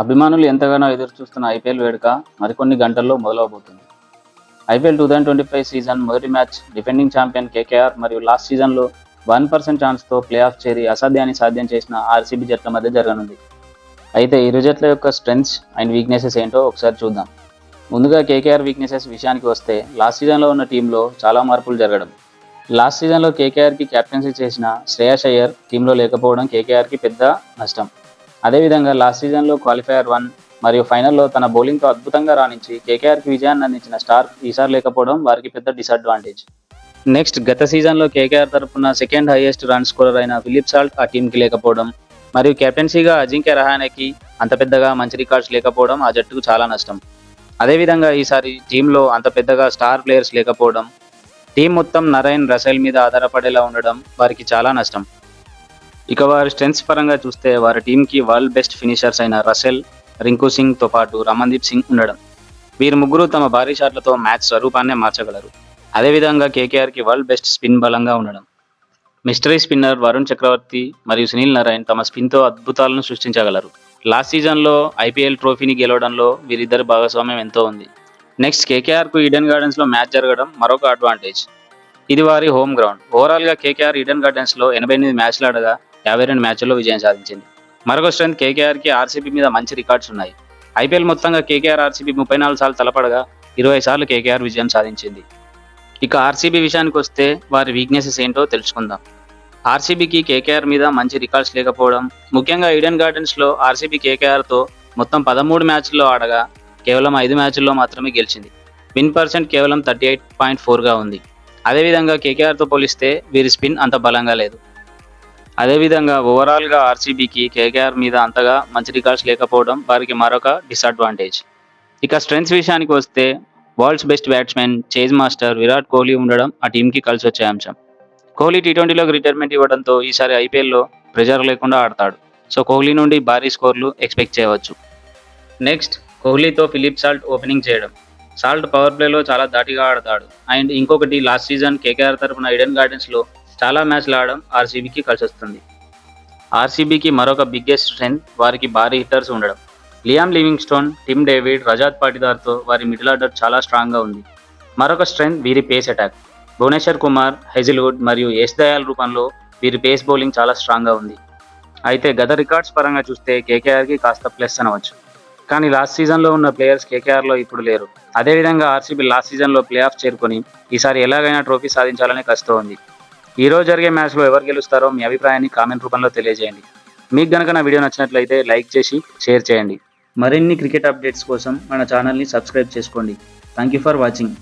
అభిమానులు ఎంతగానో ఎదురుచూస్తున్న ఐపీఎల్ వేడుక మరికొన్ని గంటల్లో మొదలవబోతుంది. ఐపీఎల్ 2025 సీజన్ మొదటి మ్యాచ్ డిఫెండింగ్ ఛాంపియన్ కేకేఆర్ మరియు లాస్ట్ సీజన్లో 1% ఛాన్స్తో ప్లే ఆఫ్ చేరి అసాధ్యాన్ని సాధ్యం చేసిన ఆర్సీబీ జట్ల మధ్య జరగనుంది. అయితే ఇరు జట్ల యొక్క స్ట్రెంగ్స్ అండ్ వీక్నెసెస్ ఏంటో ఒకసారి చూద్దాం. ముందుగా కేకేఆర్ వీక్నెసెస్ విషయానికి వస్తే లాస్ట్ సీజన్లో ఉన్న టీంలో చాలా మార్పులు జరగడం. లాస్ట్ సీజన్లో కేకేఆర్కి కెప్టెన్సీ చేసిన శ్రేయస్ అయ్యర్ టీంలో లేకపోవడం కేకేఆర్కి పెద్ద నష్టం. అదేవిధంగా లాస్ట్ సీజన్లో క్వాలిఫైయర్ 1 మరియు ఫైనల్లో తన బౌలింగ్తో అద్భుతంగా రాణించి కేకేఆర్కి విజయాన్ని అందించిన స్టార్ ఈసారి లేకపోవడం వారికి పెద్ద డిసడ్వాంటేజ్. నెక్స్ట్ గత సీజన్లో కేకేఆర్ తరఫున సెకండ్ హైయెస్ట్ రన్ స్కోరర్ అయిన ఫిలిప్ సాల్ట్ ఆ టీంకి లేకపోవడం మరియు కెప్టెన్సీగా అజింక్య రహానెకి అంత పెద్దగా మంచి రికార్డ్స్ లేకపోవడం ఆ జట్టుకు చాలా నష్టం. అదేవిధంగా ఈసారి టీంలో అంత పెద్దగా స్టార్ ప్లేయర్స్ లేకపోవడం, టీం మొత్తం నరైన్ రసెల్ మీద ఆధారపడేలా ఉండడం వారికి చాలా నష్టం. ఇక వారి స్ట్రెంగ్స్ పరంగా చూస్తే వారి టీంకి వరల్డ్ బెస్ట్ ఫినిషర్స్ అయిన రసెల్, రింకు సింగ్తో పాటు రమన్దీప్ సింగ్ ఉండడం. వీరు ముగ్గురు తమ భారీ షాట్లతో మ్యాచ్ స్వరూపాన్నే మార్చగలరు. అదేవిధంగా కేకేఆర్కి వరల్డ్ బెస్ట్ స్పిన్ బలంగా ఉండడం. మిస్టరీ స్పిన్నర్ వరుణ్ చక్రవర్తి మరియు సునీల్ నారాయణ్ తమ స్పిన్తో అద్భుతాలను సృష్టించగలరు. లాస్ట్ సీజన్లో ఐపీఎల్ ట్రోఫీని గెలవడంలో వీరిద్దరి భాగస్వామ్యం ఎంతో ఉంది. నెక్స్ట్ కేకేఆర్కు ఈడెన్ గార్డెన్స్లో మ్యాచ్ జరగడం మరొక అడ్వాంటేజ్. ఇది వారి హోమ్ గ్రౌండ్. ఓవరాల్గా కేకేఆర్ ఈడెన్ గార్డెన్స్లో 88 మ్యాచ్లు ఆడగా 52 మ్యాచ్ల్లో విజయం సాధించింది. మరొక స్ట్రెంత్ కేకేఆర్కి ఆర్సీబీ మీద మంచి రికార్డ్స్ ఉన్నాయి. ఐపీఎల్ మొత్తంగా కేకేఆర్ ఆర్సీబీ 34 సార్లు తలపడగా 20 సార్లు కేకేఆర్ విజయం సాధించింది. ఇక ఆర్సీబీ విషయానికి వస్తే వారి వీక్నెసెస్ ఏంటో తెలుసుకుందాం. ఆర్సీబీకి కేకేఆర్ మీద మంచి రికార్డ్స్ లేకపోవడం, ముఖ్యంగా ఈడెన్ గార్డెన్స్లో ఆర్సీబీ కేకేఆర్తో మొత్తం 13 మ్యాచ్ల్లో ఆడగా కేవలం 5 మ్యాచ్ల్లో మాత్రమే గెలిచింది. విన్ పర్సెంట్ కేవలం 38.4గా ఉంది. అదేవిధంగా కేకేఆర్తో పోలిస్తే వీరి స్పిన్ అంత బలంగా లేదు. అదేవిధంగా ఓవరాల్గా ఆర్సీబీకి కేకేఆర్ మీద అంతగా మంచి రికార్డ్స్ లేకపోవడం వారికి మరొక డిసడ్వాంటేజ్. ఇక స్ట్రెంగ్స్ విషయానికి వస్తే world's best batsmen chase master Virat Kohli ఉండడం ఆ టీంకి కలిసి వచ్చే అంశం. కోహ్లీ T20లోకి రిటైర్మెంట్ ఇవ్వడంతో ఈసారి ఐపీఎల్లో ప్రెజర్ లేకుండా ఆడతాడు. సో కోహ్లీ నుండి భారీ స్కోర్లు ఎక్స్పెక్ట్ చేయవచ్చు. నెక్స్ట్ కోహ్లీతో ఫిలిప్ సాల్ట్ ఓపెనింగ్ చేయడం. సాల్ట్ పవర్ ప్లేలో చాలా ధాటిగా ఆడతాడు. అండ్ ఇంకొకటి లాస్ట్ సీజన్ కేకేఆర్ తరఫున ఈడెన్ గార్డెన్స్లో చాలా మ్యాచ్లు ఆడడం ఆర్సీబీకి కలిసి వస్తుంది. ఆర్సీబీకి మరొక బిగ్గెస్ట్ స్ట్రెంగ్త్ వారికి భారీ హిట్టర్స్ ఉండడం. Liam Livingstone, Tim David, Rajat పాటిదార్తో వారి మిడిల్ ఆర్డర్ చాలా స్ట్రాంగ్గా ఉంది. మరొక స్ట్రెంగ్త్ వీరి pace attack. Bhuvneshwar Kumar, Hazlewood మరియు యశ్ దయాల్ రూపంలో వీరి పేస్ బౌలింగ్ చాలా స్ట్రాంగ్గా ఉంది. అయితే గత రికార్డ్స్ పరంగా చూస్తే కేకేఆర్కి కాస్త ప్లస్ అనవచ్చు. కానీ లాస్ట్ సీజన్లో ఉన్న ప్లేయర్స్ కేకేఆర్లో ఇప్పుడు లేరు. అదేవిధంగా ఆర్సీబీ లాస్ట్ సీజన్లో ప్లే ఆఫ్ చేరుకొని ఈసారి ఎలాగైనా ట్రోఫీ సాధించాలని కష్టం ఉంది. ఈరోజు జరిగే మ్యాచ్లో ఎవరు గెలుస్తారో మీ అభిప్రాయాన్ని కామెంట్ రూపంలో తెలియజేయండి. మీకు గనక నా వీడియో నచ్చినట్లయితే లైక్ చేసి షేర్ చేయండి. మరిన్ని క్రికెట్ అప్డేట్స్ కోసం మన ఛానల్ని సబ్స్క్రైబ్ చేసుకోండి. Thank you for watching.